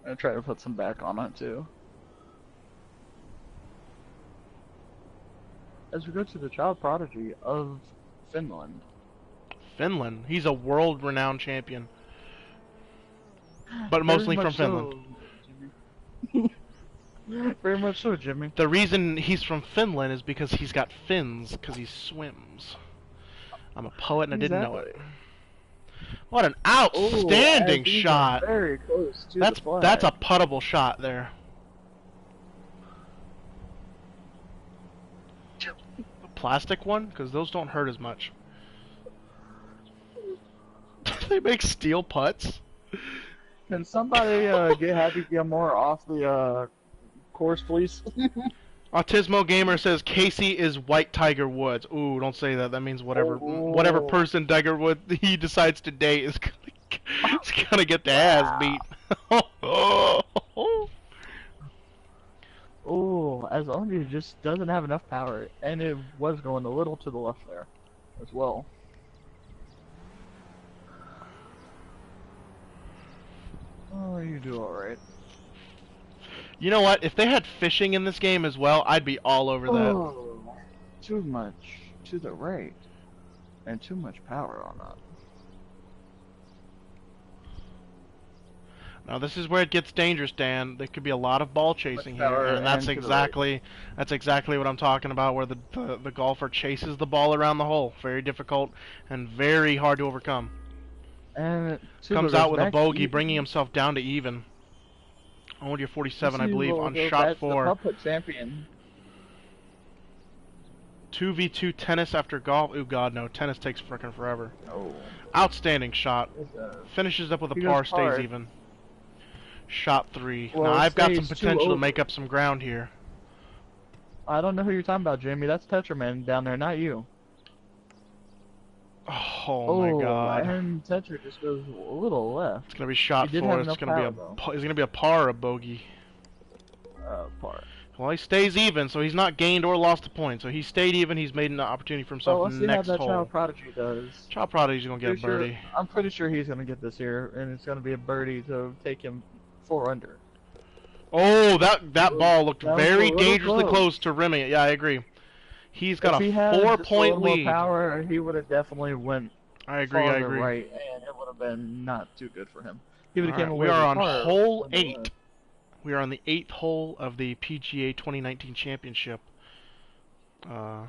I'm trying to put some back on it too. As we go to the child prodigy of Finland. Finland. He's a world-renowned champion. But mostly from Finland. Very much so, Jimmy. The reason he's from Finland is because he's got fins, because he swims. I'm a poet and I didn't know it. What an outstanding shot! Very close to that's a puttable shot there. A plastic one? Because those don't hurt as much. They make steel putts? Can somebody get Happy Gilmore off the course, please? Autismo Gamer says Casey is white Tiger Woods. Ooh, don't say that. That means whatever person Tiger Woods he decides to date is gonna get the ass beat. Oh, as long as it just doesn't have enough power, and it was going a little to the left there, as well. Oh, you do all right. You know what? If they had fishing in this game as well, I'd be all over that. Oh, too much to the right, and too much power on that. Now this is where it gets dangerous, Dan. There could be a lot of ball chasing here, and that's exactly what I'm talking about. Where the golfer chases the ball around the hole, very difficult and very hard to overcome. And comes out with a bogey, bringing himself down to even. Only a 47, I believe, on shot 4. The putt-putt champion. 2v2 tennis after golf. Ooh, God, no. Tennis takes frickin' forever. Oh. Outstanding shot. Finishes up with a par, stays even. Shot 3. Well, now, I've got some potential to make up some ground here. I don't know who you're talking about, Jamie. That's Tetraman down there, not you. Oh my God! And Tetra just goes a little left. It's gonna be shot 4. It's gonna be a par or a bogey. Par. Well, he stays even, so he's not gained or lost a point. So he stayed even. He's made an opportunity for himself in the next hole. Let's see how that Child Prodigy does. Child Prodigy's gonna get a birdie. I'm pretty sure he's gonna get this here, and it's gonna be a birdie to take him 4 under. Oh, that ball looked very dangerously close to rimming it. Yeah, I agree. He's got a 4-point lead. More power, he would have definitely went. I agree. Right, and it would have been not too good for him. He would have came away. We are on hole 8. We are on the 8th hole of the PGA 2019 Championship. We're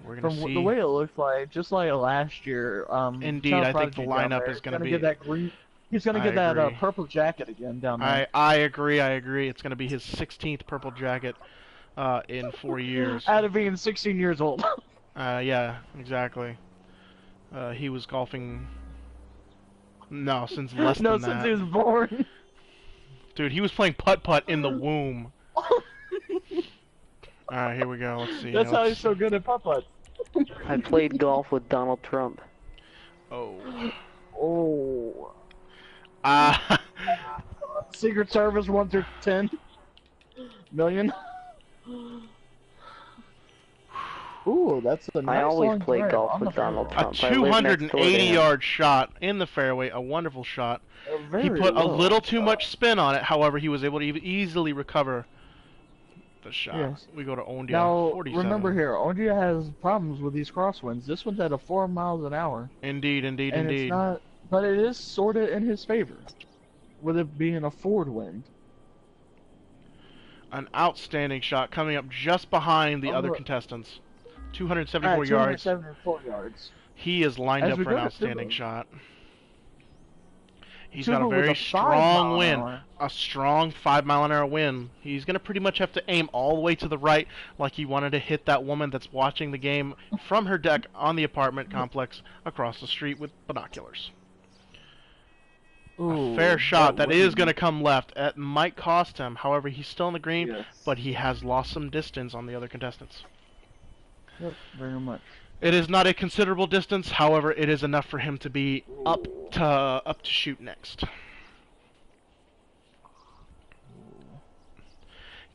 gonna see. The way it looks like, just like last year. Indeed, I think the lineup is gonna be. Get that green. He's gonna get that purple jacket again down there. I agree. It's gonna be his 16th purple jacket. In 4 years. Out of being 16 years old. Yeah, exactly. He was golfing. No, since less than that. No, since he was born. Dude, he was playing putt-putt in the womb. Alright, here we go. Let's see. That's how he's so good at putt-putt. I played golf with Donald Trump. Oh. Oh. Uh, Secret Service 1 through 10 million. Ooh, that's a nice I always long play drive golf on the with Donald fairway. a Trump. I live next door to 280 him. yard shot in the fairway, a wonderful shot. A He very put a well little too shot. much spin on it, however, he was able to easily recover the shot. Yes. We go to Ondia, Now, 47. remember here, Ondia has problems with these crosswinds. This one's at a 4 miles an hour. Indeed, indeed, And indeed. it's not, but it is sort of in his favor, with it being a forward wind. An outstanding shot coming up just behind the other contestants. 274 yards. 274 yards. He is lined As up we for an go to outstanding Tuba. shot. He's Tuba got a with very 5 strong mile an wind. hour. A strong 5-mile-an-hour wind. He's going to pretty much have to aim all the way to the right like he wanted to hit that woman that's watching the game from her deck on the apartment complex across the street with binoculars. Ooh, A fair shot that is wind. going to come left. It might cost him. However, he's still in the green, Yes. but he has lost some distance on the other contestants. Yep, very much. It is not a considerable distance, however, it is enough for him to be up to shoot next.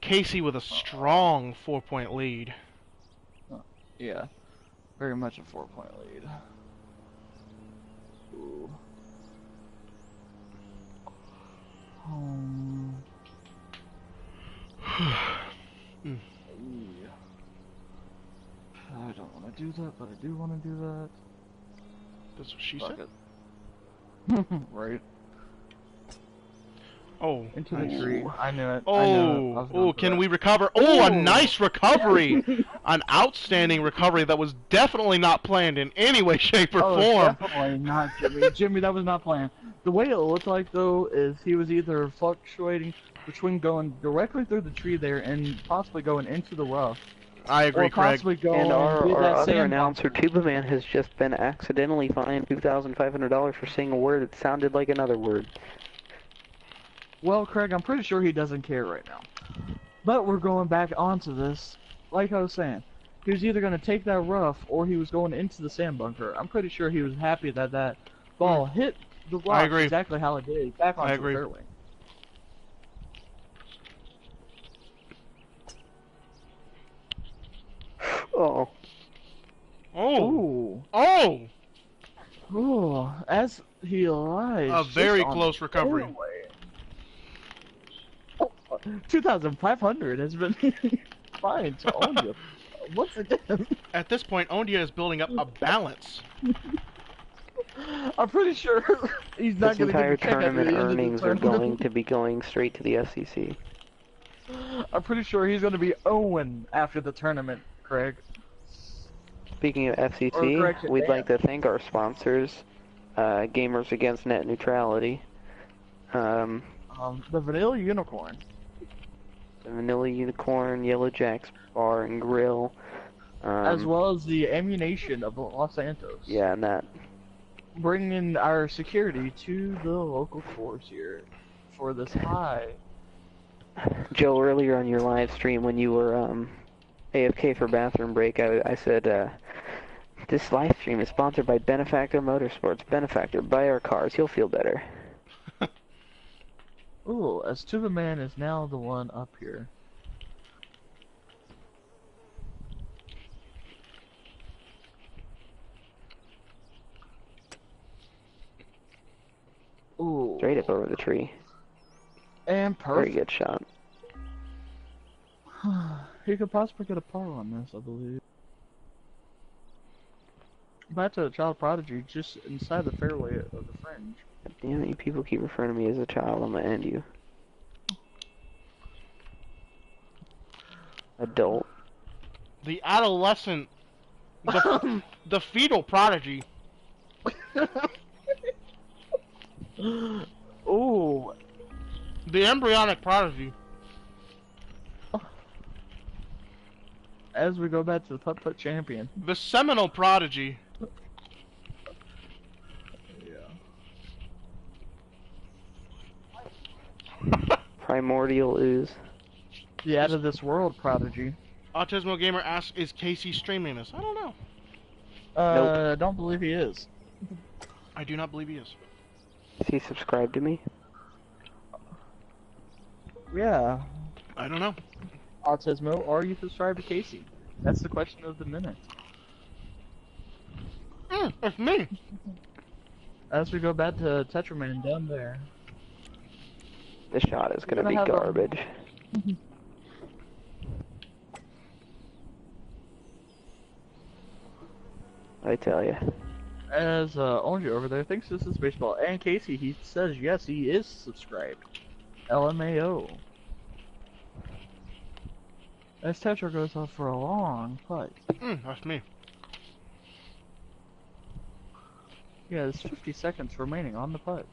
Casey with a strong 4-point lead. Yeah, very much a 4-point lead. Ooh. Mm. I don't want to do that, but I do want to do that. That's what she Fuck said. it. Right. Oh, Into nice. the tree. I knew it. I knew it. I Oh, was gonna oh, do can it. we recover? Oh, a Ooh. nice recovery! An outstanding recovery that was definitely not planned in any way, shape, or Oh, form. definitely not Jimmy. Jimmy, that was not planned. The way it looked like, though, is he was either fluctuating between going directly through the tree there and possibly going into the rough. I agree, Or Craig. possibly going And our with that other sand announcer, bunker. Tuba Man, has just been accidentally fined $2,500 for saying a word that sounded like another word. Well, Craig, I'm pretty sure he doesn't care right now. But we're going back onto this. Like I was saying, he was either going to take that rough or he was going into the sand bunker. I'm pretty sure he was happy that that ball hit the rock agree. exactly how it did, back onto I the agree. fairway. Oh. Oh, Ooh. oh, Ooh. As he lies. a just very on close the recovery. fairway. 2,500 has been fine to own you. Once again. At this point, Ondia is building up a balance. I'm pretty sure he's not This going to get entire a check at the tournament end of the earnings are tournament. going to be going straight to the SEC. I'm pretty sure he's going to be Owen after the tournament, Craig. Speaking of Or FCC, correction, we'd Dan. like to thank our sponsors, Gamers Against Net Neutrality, The Vanilla Unicorn. the Vanilla Unicorn, Yellow Jack's Bar and Grill, As well as the ammunition of Los Santos. yeah, and that. Bringing our security to the local stores here for this high. Joe, earlier on your live stream when you were AFK for bathroom break, I said, this live stream is sponsored by Benefactor Motorsports. Benefactor, buy our cars, you'll feel better. Ooh, as Tuba Man is now the one up here. Ooh. Straight up over the tree. And Very perfect. good shot. He could possibly get a par on this, I believe. Back to the child prodigy, just inside the fairway of the fringe. Damn it, you people keep referring to me as a child, I'm gonna end you. Adult. The adolescent, the fetal prodigy. Ooh. The embryonic prodigy. As we go back to the putt-putt champion. The seminal prodigy. Primordial ooze. The out-of-this-world prodigy. Autismo Gamer asks, is Casey streaming this? I don't know. I don't believe he is. I do not believe he is. Is he subscribed to me? Yeah. I don't know. Autismo, are you subscribed to Casey? That's the question of the minute. It's me. As we go back to Tetraman down there. This shot is gonna be have garbage. I tell you. As Orange over there thinks this is baseball, and Casey, he says yes, he is subscribed. LMAO. As Tetra goes off for a long putt. That's me. Yeah, there's 50 seconds remaining on the putt.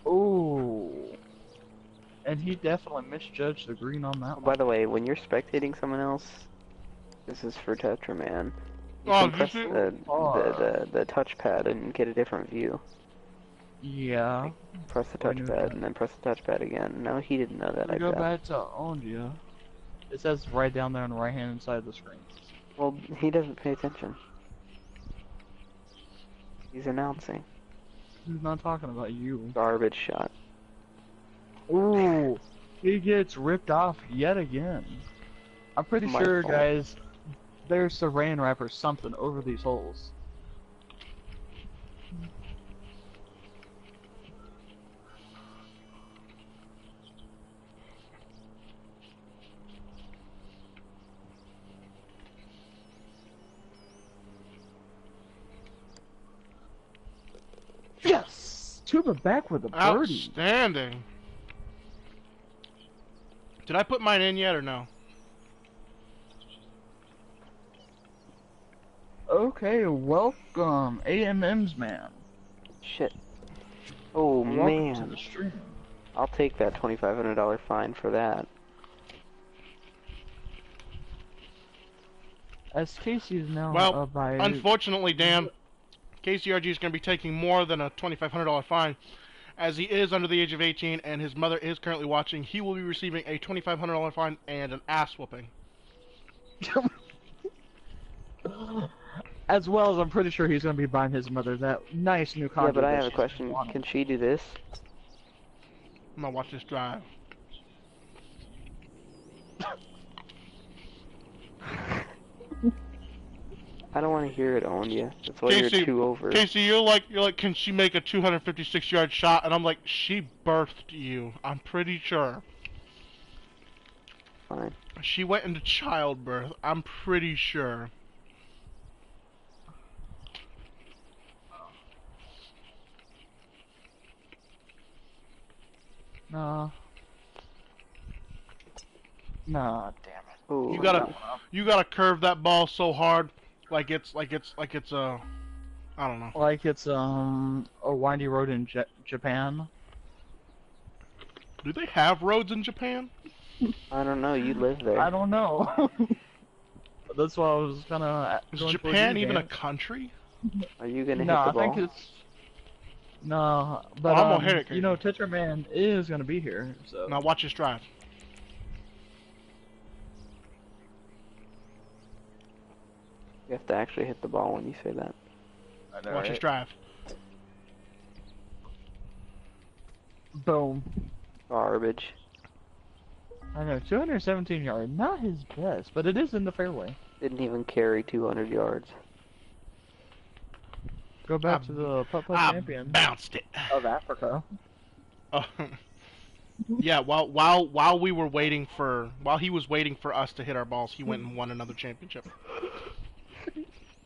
Oh. And he definitely misjudged the green on that one. By the way, when you're spectating someone else, this is for Tetraman. You Oh, can press did you? the touchpad and get a different view. Yeah. Press the I knew touchpad that. and then press the touchpad again. No, he didn't know that. We I go bet. back to Ondia. It says right down there on the right hand side of the screen. Well, he doesn't pay attention. He's announcing. He's not talking about you. Garbage shot. Ooh, he gets ripped off yet again. I'm pretty My sure, fault. guys, there's saran wrap or something over these holes. Yes! Tuba back with a birdie. Outstanding. Did I put mine in yet or no? Okay, welcome, AMM's man. Shit. Oh Welcome to man. the stream. I'll take that $2,500 fine for that. As Casey is now Well, by... unfortunately, Dan, KCRG is going to be taking more than a $2,500 fine. As he is under the age of 18 and his mother is currently watching, he will be receiving a $2,500 fine and an ass whooping. As well as I'm pretty sure he's going to be buying his mother that nice new condo. Yeah, but I that have a she's question. wanting. Can she do this? I'm going to watch this drive. I don't want to hear it on you. That's why you're Casey, two over. Casey, you're like, can she make a 256-yard shot? And I'm like, she birthed you. I'm pretty sure. Fine. She went into childbirth. I'm pretty sure. Nah. Nah, damn it. Ooh, You gotta curve that ball so hard, like it's a, I don't know. Like it's a windy road in Japan. Do they have roads in Japan? I don't know. You live there. I don't know. That's why I was kind of. Is Japan even a country? Are you gonna No, hit the I ball? think it's. No, but I'm gonna hit it, you know, Tetraman is gonna be here, so. Now watch this drive. You have to actually hit the ball when you say that. I know, Watch this right? drive. Boom. Garbage. I know, 217 yards, not his best, but it is in the fairway. Didn't even carry 200 yards. Go back to the putt-putt I champion bounced it. of Africa. Yeah, while we were waiting for, while he was waiting for us to hit our balls, he went and won another championship.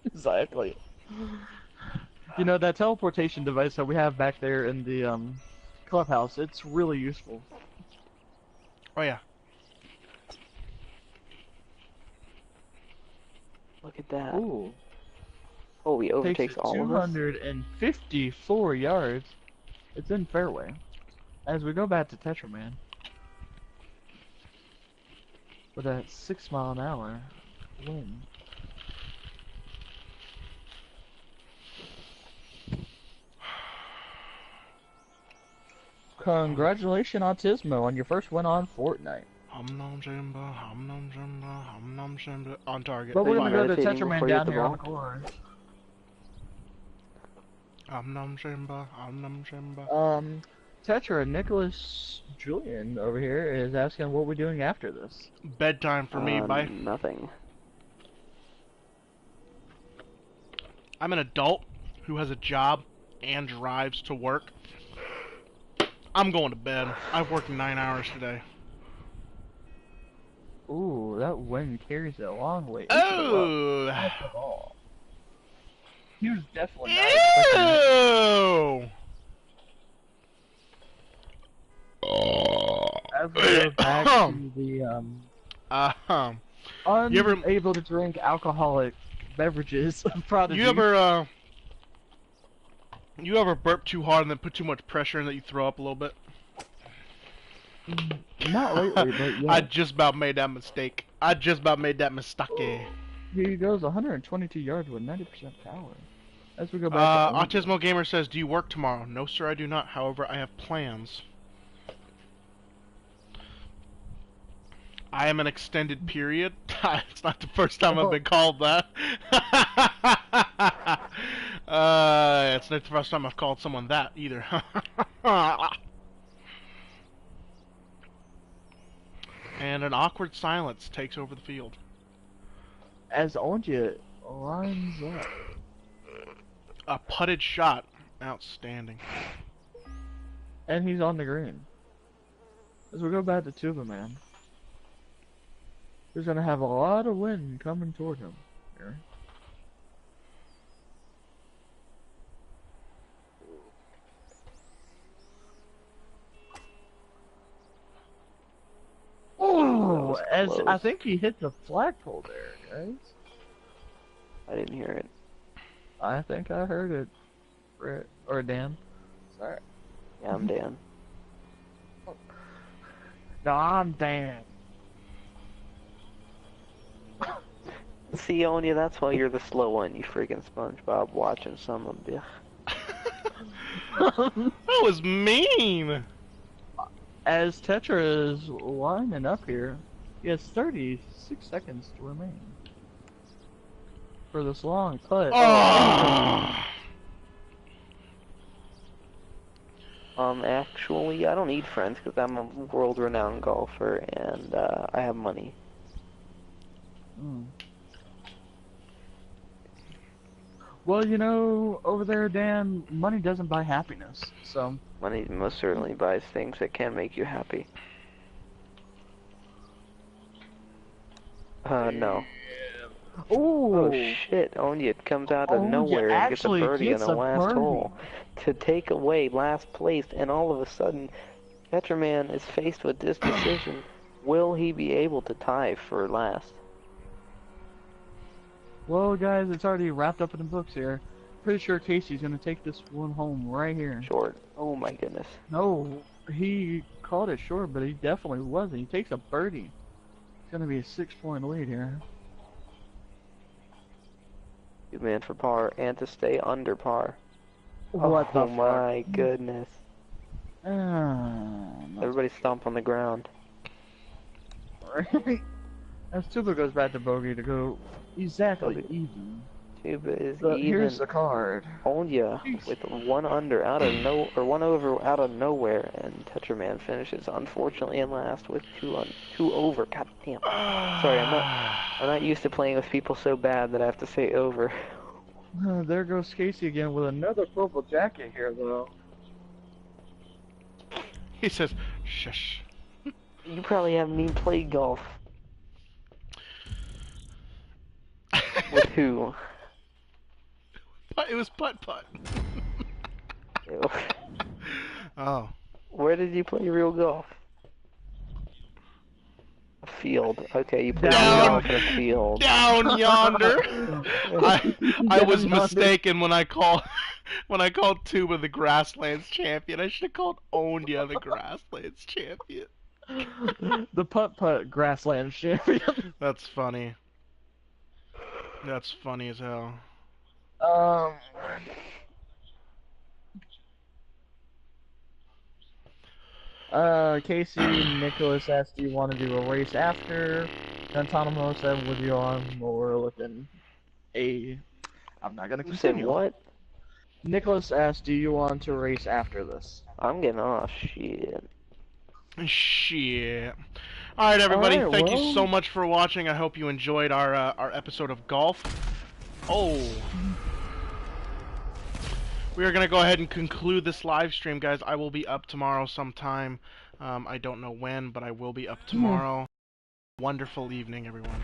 Exactly. You know, that teleportation device that we have back there in the clubhouse, it's really useful. Oh yeah. Look at that. Ooh. Oh, he Takes overtakes it all of us? 254 yards. It's in fairway. As we go back to Tetraman. With that 6 mile an hour wind. Congratulations, Autismo, on your first win on Fortnite. On target. But So we're you gonna go Fire. to meditating Tetraman before you hit down the here on ball? the course. Tetra Nicholas Julian over here is asking what we're doing after this. Bedtime for me, bye. Nothing. I'm an adult who has a job and drives to work. I'm going to bed. I've worked 9 hours today. Ooh, that wind carries it a long way into the rough. Oh! Not at all. He was definitely not expecting that. Ew! As we go back to the You ever unable to drink alcoholic beverages prodigy. you ever burp too hard and then put too much pressure in that you throw up a little bit? Not lately, but yeah. I just about made that mistake. I just about made that mistake. He goes 122 yards with 90% power. As we go back to Autismo Gamer says, do you work tomorrow? No, sir, I do not. However, I have plans. I am an extended period. It's not the first time I've been called that. It's not the first time I've called someone that either. And an awkward silence takes over the field. as Onja lines up. A putted shot. Outstanding. And he's on the green. As we go back to Tuba Man. He's gonna have a lot of wind coming toward him here. Oh, as close. I think he hit the flagpole there, guys. I didn't hear it. I think I heard it. Or Dan. Sorry. Yeah, I'm Dan. No, I'm Dan. See, Onya, that's why you're the slow one, you freaking SpongeBob watching some of the... That was mean! As Tetra is lining up here, he has 36 seconds to remain. For this long putt. Oh. Actually, I don't need friends because I'm a world-renowned golfer and I have money. Mm. Well, you know, over there, Dan, money doesn't buy happiness, so... Money most certainly buys things that can make you happy. No. Ooh. Oh shit, Onya comes out of Onya nowhere and gets a actually birdie in gets the a last birdie. hole to take away last place, and all of a sudden, Petraman is faced with this decision. Will he be able to tie for last? Well, guys, it's already wrapped up in the books here. Pretty sure Casey's gonna take this one home right here. Short. Oh my goodness. No, he called it short, but he definitely wasn't. He takes a birdie. It's gonna be a 6-point lead here. Good man for par and to stay under par. What the Oh fuck? my goodness. Ah, Everybody stomp on the ground. Right? As Tuba goes back to bogey to go exactly even. Tuba is So even. here's the card. Onya with one under out of one over out of nowhere, and Tetraman finishes unfortunately in last with two over. God damn. Sorry, I'm not used to playing with people so bad that I have to say over. There goes Casey again with another purple jacket here, though. He says, shush. You probably haven't even played golf. With who? It was putt-putt. Ew. Oh. Where did you play real golf? A field. Okay, you played real Down. golf in a field. Down yonder. I was mistaken when I called Tuba the Grasslands champion. I should have called Onya the Grasslands champion. The putt-putt grassland champion. That's funny. That's funny as hell. Casey, Nicholas asked, do you want to do a race after? Guantanamo said, would you on more looking a... I'm not gonna Who said continue. what? Nicholas asked, do you want to race after this? I'm getting off. Shit. Shit. Alright, everybody, Alright, thank you well- so much for watching. I hope you enjoyed our episode of golf. Oh. We are going to go ahead and conclude this live stream, guys. I will be up tomorrow sometime. I don't know when, but I will be up tomorrow. Wonderful evening, everyone.